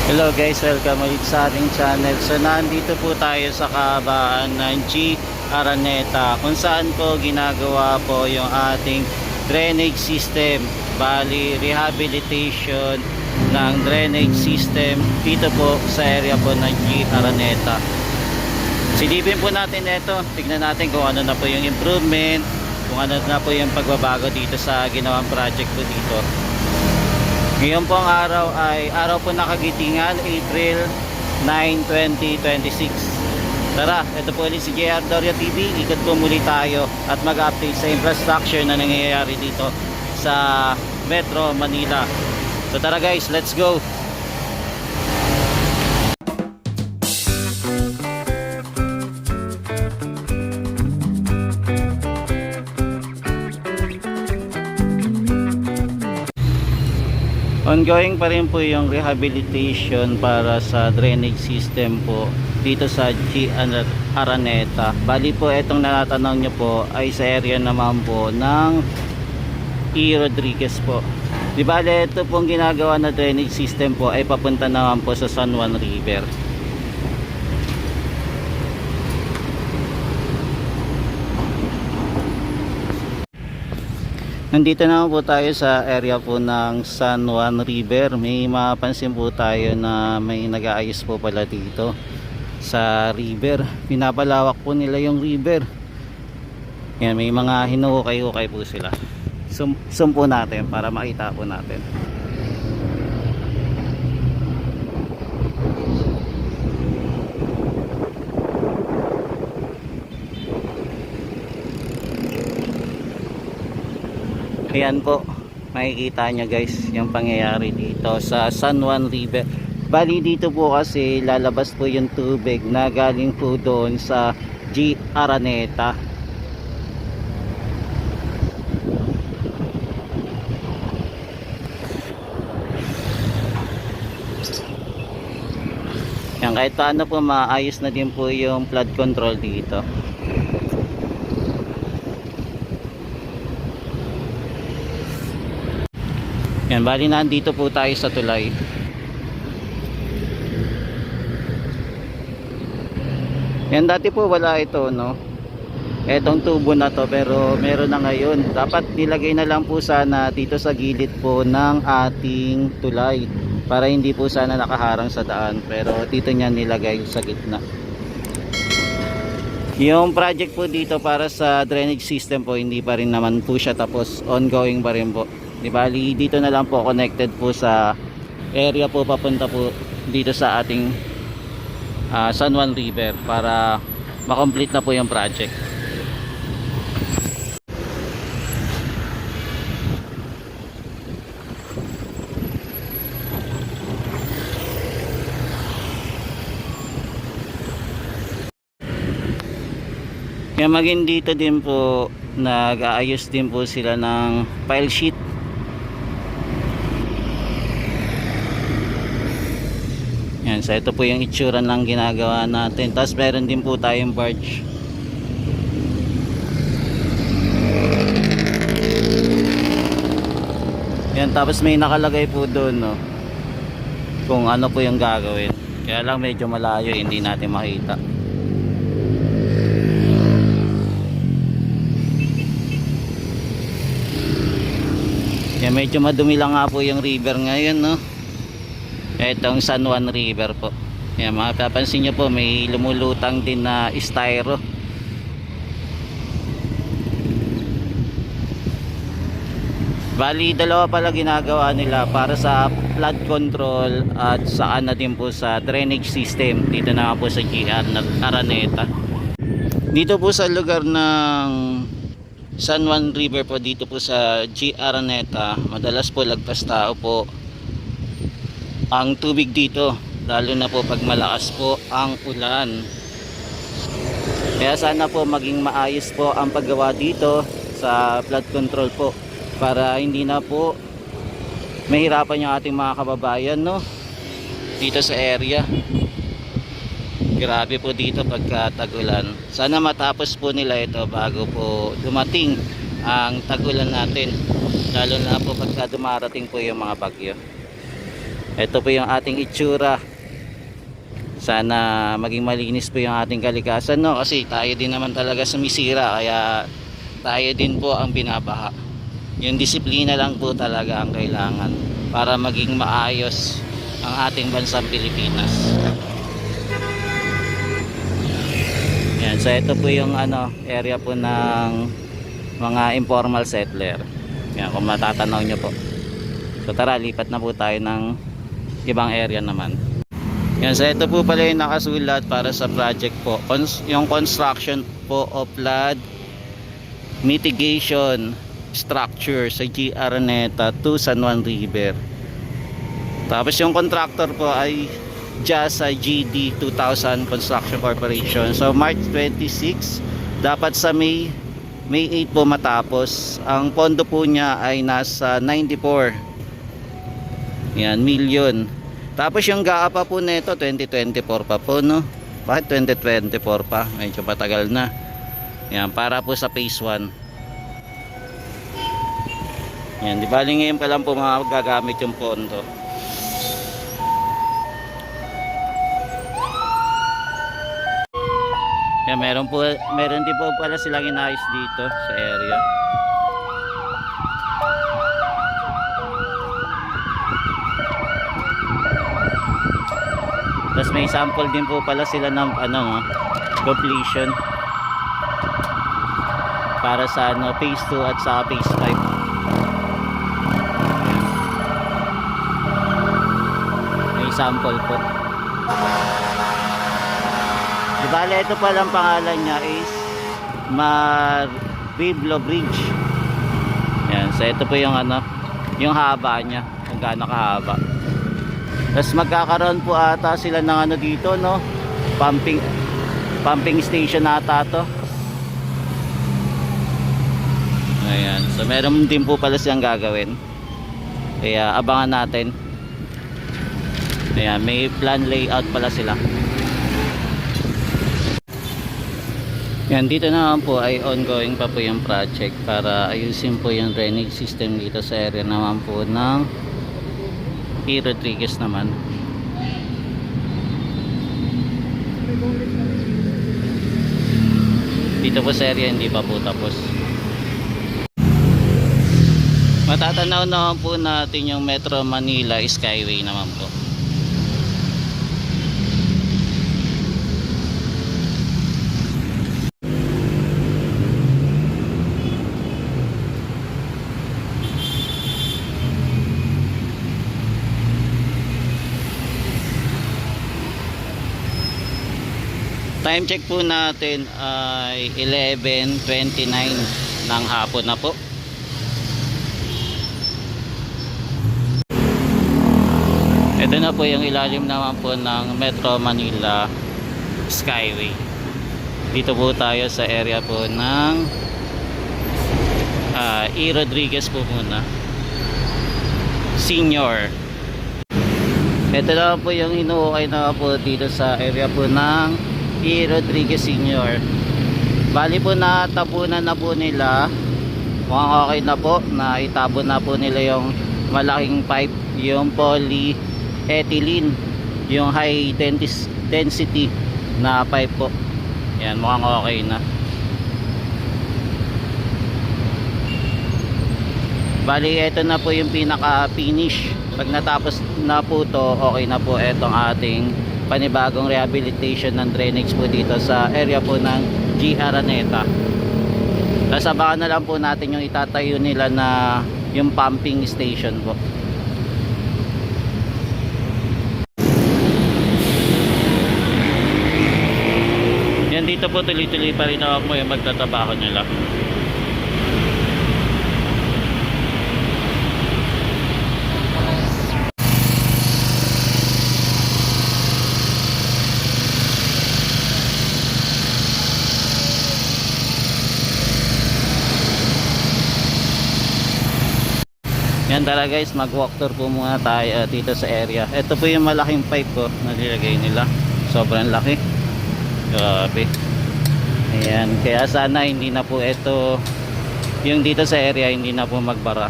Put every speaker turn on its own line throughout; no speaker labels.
Hello guys, welcome ulit sa ating channel. So nandito po tayo sa kahabaan ng G Araneta kung saan po ginagawa po yung ating drainage system, bali rehabilitation ng drainage system dito po sa area po ng G Araneta. Silipin po natin ito, tignan natin kung ano na po yung improvement, kung ano na po yung pagbabago dito sa ginawang project po dito. Ngayon po ang araw ay araw po nakagitingan, April 9, 2026. Tara, ito po ulit si JR Doria TV. Ikot po muli tayo at mag-update sa infrastructure na nangyayari dito sa Metro Manila. So tara guys, let's go! Ongoing pa rin po yung rehabilitation para sa drainage system po dito sa G Araneta. Bali po itong natatanong nyo po ay sa area naman po ng E. Rodriguez po. Di bali ito pong ginagawa na drainage system po ay papunta naman po sa San Juan River. Nandito naman po tayo sa area po ng San Juan River. May mapansin po tayo na may nag-aayos po pala dito sa river. Pinapalawak po nila yung river. Yan, may mga hinuhukay-hukay po sila. Zoom po natin para makita po natin. Ayan po, makikita nyo guys yung pangyayari dito sa San Juan River. Bali dito po kasi lalabas po yung tubig na galing po doon sa G Araneta. Yan, kahit paano po maayos na din po yung flood control dito. Yan, bali nandito po tayo sa tulay. Yan, dati po wala ito, no? Etong tubo na to, pero meron na ngayon. Dapat nilagay na lang po sana dito sa gilid po ng ating tulay para hindi po sana nakaharang sa daan, pero dito niya nilagay sa gitna. Yung project po dito para sa drainage system po, hindi pa rin naman po siya tapos, ongoing pa rin po. Di bali dito na lang po connected po sa area po papunta po dito sa ating San Juan River para makomplete na po yung project. Kaya maging dito din po nag-aayos din po sila ng pile sheet. Yan, so ito po yung itsura ng ginagawa natin. Tapos meron din po tayong barge. Yan, tapos may nakalagay po doon, no, kung ano po yung gagawin. Kaya lang medyo malayo, hindi natin makita. Yan, medyo madumi lang nga po yung river ngayon, no. Etong San Juan River po. Yan, mapapansin nyo po may lumulutang din na styro. Bali dalawa pala ginagawa nila para sa flood control at saan na din po sa drainage system. Dito na po sa G Araneta. Dito po sa lugar ng San Juan River po, dito po sa G Araneta, madalas po lagpas tao po ang tubig dito, lalo na po pag malakas po ang ulan. Kaya sana po maging maayos po ang paggawa dito sa flood control po para hindi na po mahirapan yung ating mga kababayan, no, dito sa area. Grabe po dito pagka tag-ulan. Sana matapos po nila ito bago po dumating ang tag-ulan natin, lalo na po pagka dumarating po yung mga bagyo. Ito po yung ating itsura. Sana maging malinis po yung ating kalikasan, no? Kasi tayo din naman talaga sumisira, kaya tayo din po ang binabaha. Yung disiplina lang po talaga ang kailangan para maging maayos ang ating bansang Pilipinas. Yan, so ito po yung area po ng mga informal settler. Yan, kung matatanaw nyo po. So tara, lipat na po tayo ng ibang area naman. Yan, so ito po pala yung nakasulat para sa project po. Yung construction po of flood mitigation structure sa G. Araneta to San Juan River. Tapos yung contractor po ay JASA GD 2000 Construction Corporation. So March 26, dapat sa May 8 po matapos. Ang pondo po niya ay nasa 94 million. Tapos yung GAA pa po nito 2024 pa po, no? Bakit 2024 pa? Medyo patagal na. Yan, para po sa phase 1. Yan, di bali ngayon pa lang po magagamit yung pondo. Yan, meron din po pala silang inayos dito sa area. Tapos may sample din po pala sila ng completion para sa phase 2 at sa phase 5. May sample po. Di bale, ito palang pangalan niya is Mariblo Bridge. Yan, so ito po yung yung haba niya, kung gaano kahaba. Tapos magkakaroon po ata sila ng dito, no? Pumping station ata to. Ayan, so meron din po pala siyang gagawin. Kaya abangan natin. Ayan, may plan layout pala sila. Yan, dito naman po ay ongoing pa po yung project para ayusin po yung drainage system dito sa area naman po ng E. Rodriguez naman. Dito po sa area hindi pa po tapos. Matatanaw naman po natin yung Metro Manila Skyway naman po. Time check po natin ay 11:29 ng hapon na po. Ito na po yung ilalim naman po ng Metro Manila Skyway. Dito po tayo sa area po ng E. Rodriguez po muna. Senior. Ito na po yung inuukay na po dito sa area po ng E. Rodriguez Senior. Bali po natabunan na po nila. Mukhang okay na po. Naitabon na po nila yung malaking pipe, yung polyethylene, yung high density na pipe po. Yan, mukhang okay na. Bali, ito na po yung pinaka finish. Pag natapos na po to, okay na po itong ating panibagong rehabilitation ng drainage po dito sa area po ng G. Araneta. Tapos abangan na lang po natin yung itatayo nila na yung pumping station po. Yan, dito po tuloy-tuloy pa rin ako yung magtatrabaho nila. Yan tara guys, mag walk tour po muna tayo dito sa area. Ito po yung malaking pipe po na nilagay nila. Sobrang laki. Grabe. Ayan, kaya sana hindi na po ito, yung dito sa area hindi na po magbara.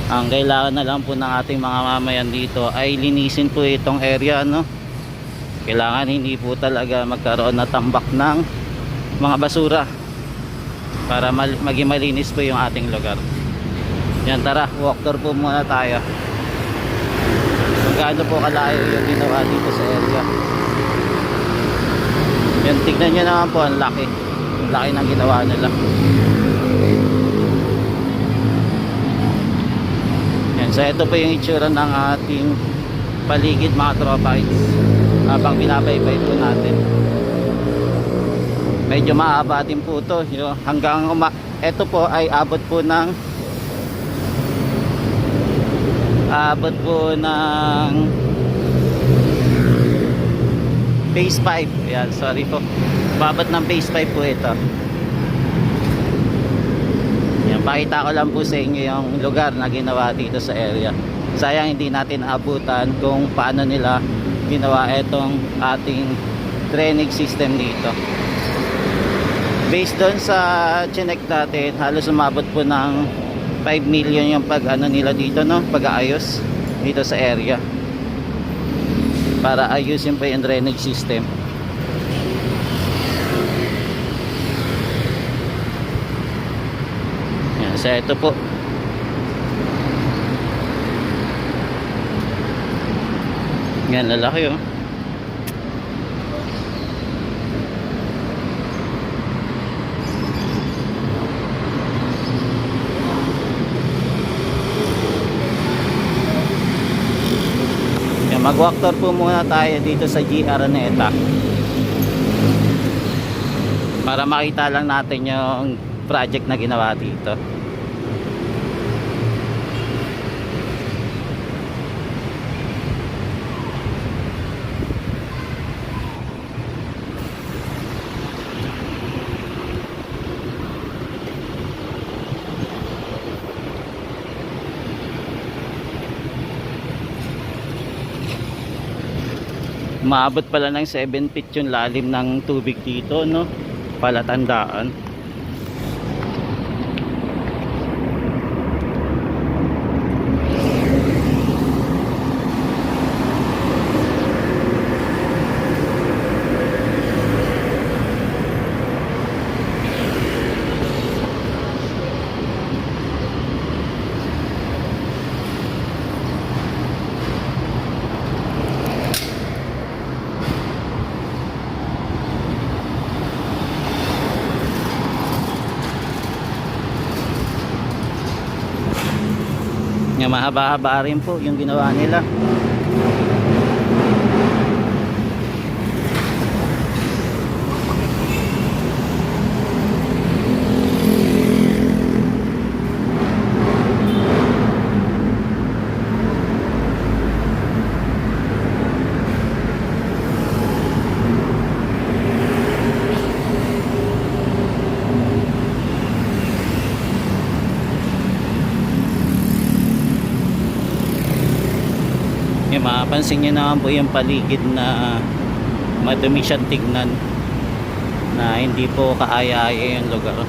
Ang kailangan na lang po ng ating mga mamayan dito ay linisin po itong area, no? Kailangan hindi po talaga magkaroon na tambak ng mga basura para maging malinis po yung ating lugar. Yan, tara, walk tour po muna tayo. Kung gaano po kalayo yung ginawa dito sa area. Yan, tignan nyo naman po, ang laki. Ang laki ng ginawa nila. Yan, so ito po yung itsura ng ating paligid, mga tropites, habang binabaybay po natin. Medyo mahaba din po ito, hanggang ito po ay abot po ng phase 5. Yan, sorry po, babot ng phase 5 po ito. Yan, pakita ko lang po sa inyo yung lugar na ginawa dito sa area. Sayang hindi natin abutan kung paano nila ginawa itong ating drainage system dito. Based doon sa chinek natin, halos umabot po ng 5 million yung pag-ano nila dito, no? Pag-aayos dito sa area para ayusin po yung drainage system. Yan, so ito po. Yan, lalaki, oh. Mag-walk tour po muna tayo dito sa G. Araneta para makita lang natin yung project na ginawa dito. Maabot pala ng 7 feet yung lalim ng tubig dito, no? Palatandaan. Nga, mahaba-haba rin po yung ginawa nila. Yung mapapansin nyo naman po yung paligid na madumi siyang tignan, na hindi po kaaya-aya yung lugar.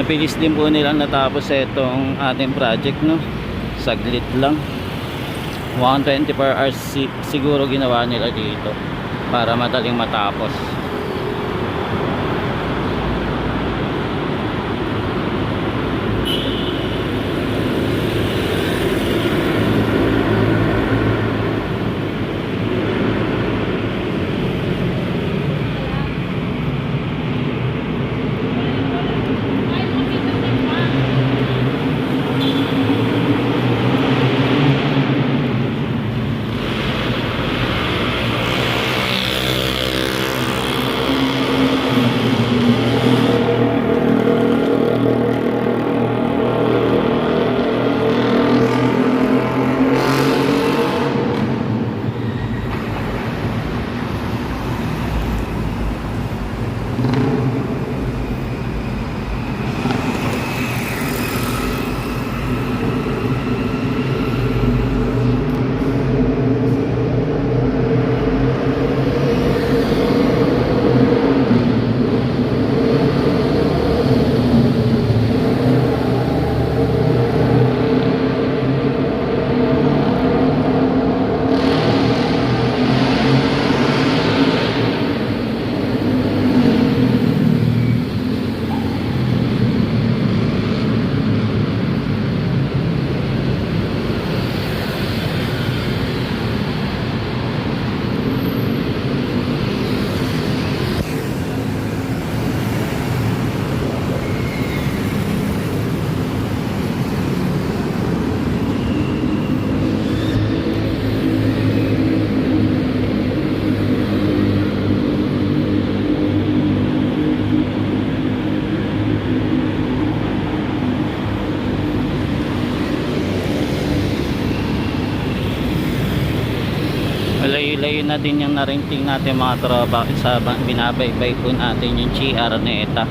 Mabilis din po nilang natapos itong ating project, no? Saglit lang, 124 hours siguro ginawa nila dito. para madaling matapos. Malayo-layo na din yung narinting natin mga tropa sa binabaybay po natin yung GR Neta.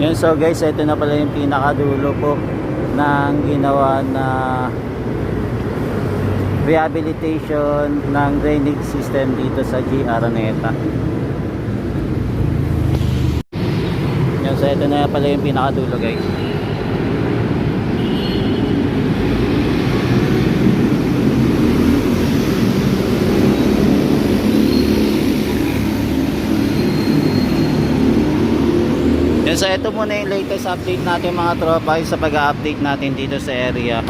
Yun, so guys, ito na pala yung pinakadulo po ng ginawa na rehabilitation ng drainage system dito sa GR Neta. Yun, so ito na pala yung pinakadulo guys. So ito muna yung latest update natin mga tropa sa pag-update natin dito sa area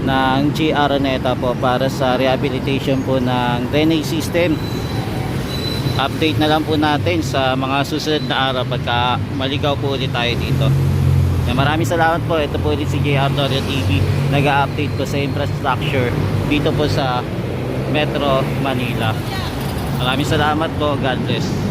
ng GR Neta po para sa rehabilitation po ng drainage system. Update na lang po natin sa mga susunod na araw pagka maligaw po ulit tayo dito. Maraming salamat po. Ito po ulit si JR Torrio TV, nag-update po sa infrastructure dito po sa Metro Manila. Maraming salamat po. God bless.